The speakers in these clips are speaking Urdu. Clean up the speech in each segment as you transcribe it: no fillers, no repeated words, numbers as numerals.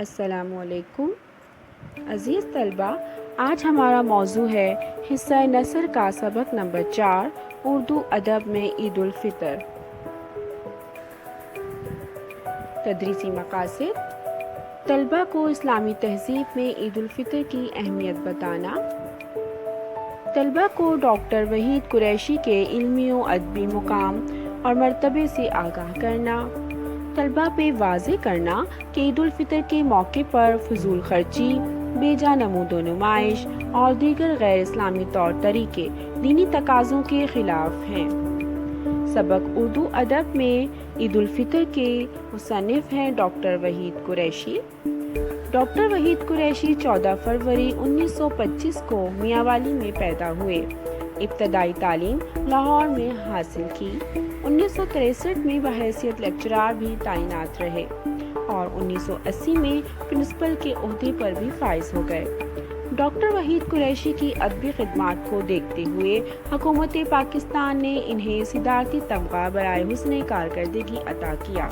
السلام علیکم عزیز طلبہ، آج ہمارا موضوع ہے حصہ نثر کا سبق نمبر 4 اردو ادب میں عید الفطر۔ تدریسی مقاصد: طلبہ کو اسلامی تہذیب میں عید الفطر کی اہمیت بتانا، طلبہ کو ڈاکٹر وحید قریشی کے علمی و ادبی مقام اور مرتبے سے آگاہ کرنا، طلبہ پہ واضح کرنا کہ عید الفطر کے موقع پر فضول خرچی، بے جا نمود و نمائش اور دیگر غیر اسلامی طور طریقے دینی تقاضوں کے خلاف ہیں۔ سبق اردو ادب میں عید الفطر کے مصنف ہیں ڈاکٹر وحید قریشی۔ ڈاکٹر وحید قریشی 14 فروری 1925 کو میاں والی میں پیدا ہوئے۔ ابتدائی تعلیم لاہور میں حاصل کی۔ 1963 میں بحیثیت لیکچرار بھی تعینات رہے اور 1980 میں پرنسپل کے عہدے پر بھی فائز ہو گئے۔ ڈاکٹر وحید قریشی کی ادبی خدمات کو دیکھتے ہوئے حکومت پاکستان نے انہیں صدارتی تمغہ برائے حسن کارکردگی عطا کیا۔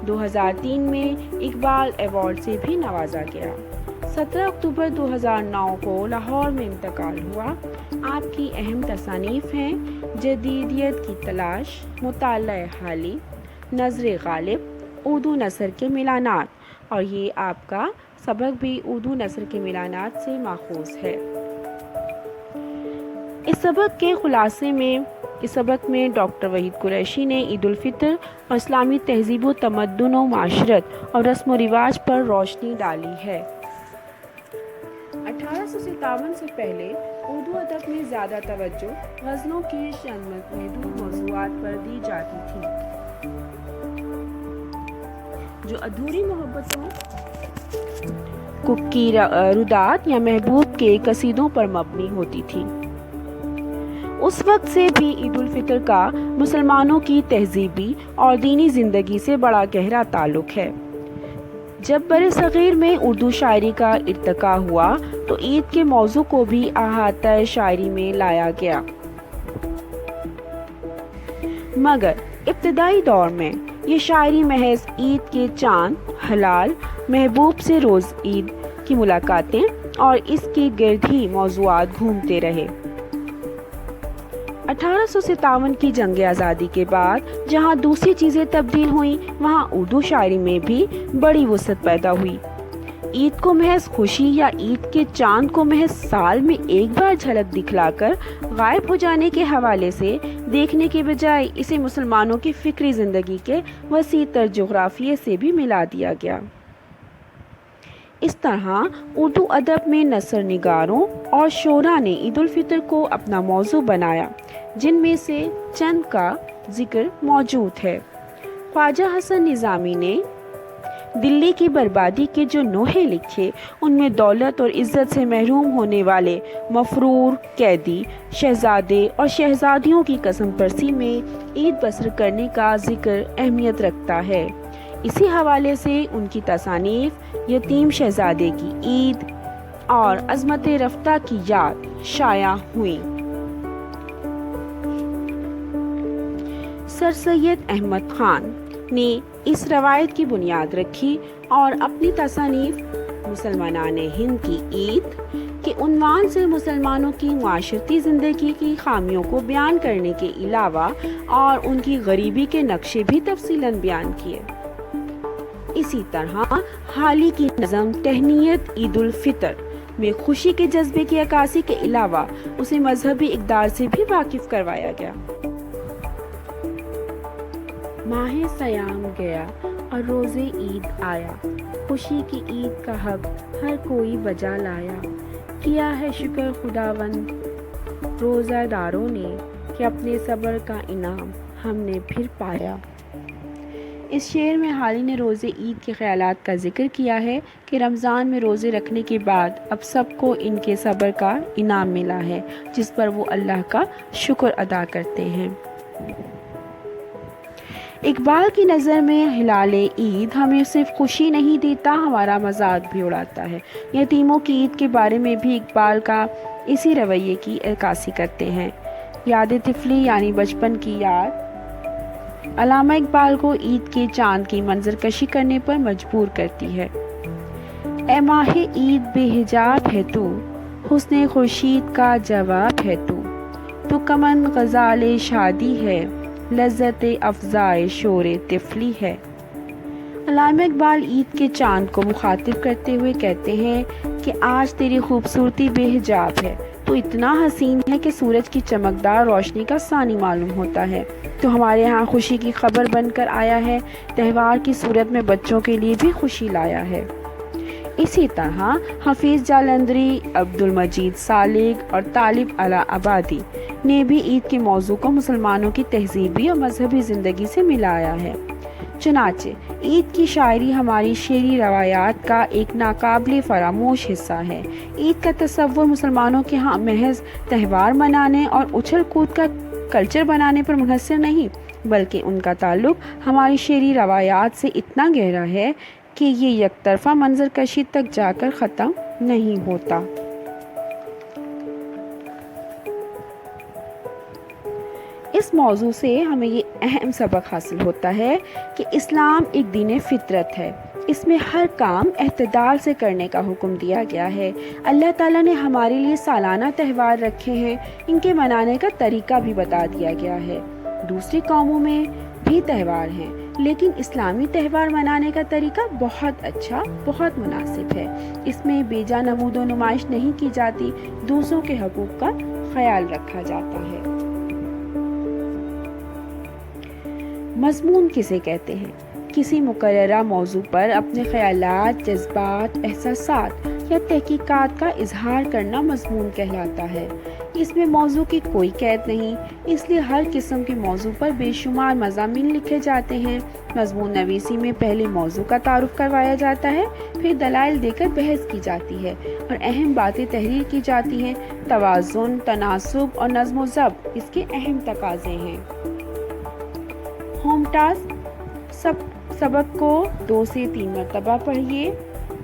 2003 میں اقبال ایوارڈ سے بھی نوازا گیا۔ 17 اکتوبر 2009 کو لاہور میں انتقال ہوا۔ آپ کی اہم تصانیف ہیں جدیدیت کی تلاش، مطالعہ حالی، نظر غالب، اردو نثر کے ملانات، اور یہ آپ کا سبق بھی اردو نثر کے ملانات سے ماخوذ ہے۔ اس سبق میں ڈاکٹر وحید قریشی نے عید الفطر اور اسلامی تہذیب و تمدن و معاشرت اور رسم و رواج پر روشنی ڈالی ہے۔ 1857 سے پہلے اردو ادب میں زیادہ توجہ غزلوں کی چند محدود موضوعات پر دی جاتی تھی، جو ادھوری محبتوں، کی رودات یا محبوب کے قصیدوں پر مبنی ہوتی تھی۔ اس وقت سے بھی عید الفطر کا مسلمانوں کی تہذیبی اور دینی زندگی سے بڑا گہرا تعلق ہے۔ جب برصغیر میں اردو شاعری کا ارتقاء ہوا تو عید کے موضوع کو بھی احاطہ شاعری میں لایا گیا، مگر ابتدائی دور میں یہ شاعری محض عید کے چاند، حلال، محبوب سے روز عید کی ملاقاتیں اور اس کے گرد ہی موضوعات گھومتے رہے۔ 1857 کی جنگ آزادی کے بعد جہاں دوسری چیزیں تبدیل ہوئیں، وہاں اردو شاعری میں بھی بڑی وسعت پیدا ہوئی۔ عید کو محض خوشی یا عید کے چاند کو محض سال میں ایک بار جھلک دکھلا کر غائب ہو جانے کے حوالے سے دیکھنے کے بجائے اسے مسلمانوں کی فکری زندگی کے وسیع تر جغرافیے سے بھی ملا دیا گیا۔ اس طرح اردو ادب میں نثر نگاروں اور شعراء نے عید الفطر کو اپنا موضوع بنایا، جن میں سے چند کا ذکر موجود ہے۔ خواجہ حسن نظامی نے دلی کی بربادی کے جو نوحے لکھے، ان میں دولت اور عزت سے محروم ہونے والے مفرور، قیدی، شہزادے اور شہزادیوں کی قسم پرسی میں عید بسر کرنے کا ذکر اہمیت رکھتا ہے۔ اسی حوالے سے ان کی تصانیف یتیم شہزادے کی عید اور عظمت رفتہ کی یاد شائع ہوئیں۔ سر سید احمد خان نے اس روایت کی بنیاد رکھی اور اپنی تصانیف مسلمانان ہند کی عید کے عنوان سے مسلمانوں کی معاشرتی زندگی کی خامیوں کو بیان کرنے کے علاوہ اور ان کی غریبی کے نقشے بھی تفصیلاً بیان کیے۔ اسی طرح حالی کی نظم تہنیت عید الفطر میں خوشی کے جذبے کی عکاسی کے علاوہ اسے مذہبی اقدار سے بھی واقف کروایا گیا۔ ماہ سیام گیا اور روز عید آیا، خوشی کی عید کا حق ہر کوئی بجا لایا، کیا ہے شکر خداوند روزہ داروں نے کہ اپنے صبر کا انعام ہم نے پھر پایا۔ اس شعر میں حالی نے روزے عید کے خیالات کا ذکر کیا ہے کہ رمضان میں روزے رکھنے کے بعد اب سب کو ان کے صبر کا انعام ملا ہے، جس پر وہ اللہ کا شکر ادا کرتے ہیں۔ اقبال کی نظر میں ہلال عید ہمیں صرف خوشی نہیں دیتا، ہمارا مذاق بھی اڑاتا ہے۔ یتیموں کی عید کے بارے میں بھی اقبال کا اسی رویے کی عکاسی کرتے ہیں۔ یاد طفلی یعنی بچپن کی یاد علامہ اقبال کو عید کے چاند کی منظر کشی کرنے پر مجبور کرتی ہے۔ اے ماہ عید بے حجاب ہے تو، حسن خورشید کا جواب ہے تو کمن غزال شادی ہے، لذت افزائے شور طفلی ہے۔ علامہ اقبال عید کے چاند کو مخاطب کرتے ہوئے کہتے ہیں کہ آج تیری خوبصورتی بے حجاب ہے، تو اتنا حسین ہے کہ سورج کی چمکدار روشنی کا ثانی معلوم ہوتا ہے، تو ہمارے ہاں خوشی کی خبر بن کر آیا ہے، تہوار کی صورت میں بچوں کے لیے بھی خوشی لایا ہے۔ اسی طرح حفیظ جالندھری، عبدالمجید سالک اور طالب علا آبادی نے بھی عید کے موضوع کو مسلمانوں کی تہذیبی اور مذہبی زندگی سے ملایا ہے۔ چنانچہ عید کی شاعری ہماری شعری روایات کا ایک ناقابل فراموش حصہ ہے۔ عید کا تصور مسلمانوں کے ہاں محض تہوار منانے اور اچھل کود کا کلچر بنانے پر منحصر نہیں، بلکہ ان کا تعلق ہماری شعری روایات سے اتنا گہرا ہے کہ یہ یک طرفہ منظر کشی تک جا کر ختم نہیں ہوتا۔ اس موضوع سے ہمیں یہ اہم سبق حاصل ہوتا ہے کہ اسلام ایک دین فطرت ہے، اس میں ہر کام اعتدال سے کرنے کا حکم دیا گیا ہے۔ اللہ تعالیٰ نے ہمارے لیے سالانہ تہوار رکھے ہیں، ان کے منانے کا طریقہ بھی بتا دیا گیا ہے۔ دوسری قوموں میں بھی تہوار ہیں، لیکن اسلامی تہوار منانے کا طریقہ بہت اچھا، بہت مناسب ہے۔ اس میں بے جا نمود و نمائش نہیں کی جاتی، دوسروں کے حقوق کا خیال رکھا جاتا ہے۔ مضمون کسے کہتے ہیں؟ کسی مقررہ موضوع پر اپنے خیالات، جذبات، احساسات یا تحقیقات کا اظہار کرنا مضمون کہلاتا ہے۔ اس میں موضوع کی کوئی قید نہیں، اس لیے ہر قسم کے موضوع پر بے شمار مضامین لکھے جاتے ہیں۔ مضمون نویسی میں پہلے موضوع کا تعارف کروایا جاتا ہے، پھر دلائل دے کر بحث کی جاتی ہے اور اہم باتیں تحریر کی جاتی ہیں۔ توازن، تناسب اور نظم و ضبط اس کے اہم تقاضے ہیں۔ ہوم ٹاسک: سبق کو 2 سے 3 مرتبہ پڑھیے۔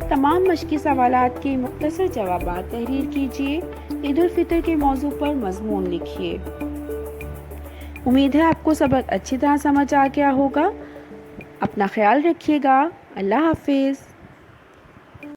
تمام مشقی سوالات کے مختصر جوابات تحریر کیجیے۔ عید الفطر کے موضوع پر مضمون لکھیے۔ امید ہے آپ کو سبق اچھی طرح سمجھ آ گیا ہوگا۔ اپنا خیال رکھیے گا۔ اللہ حافظ۔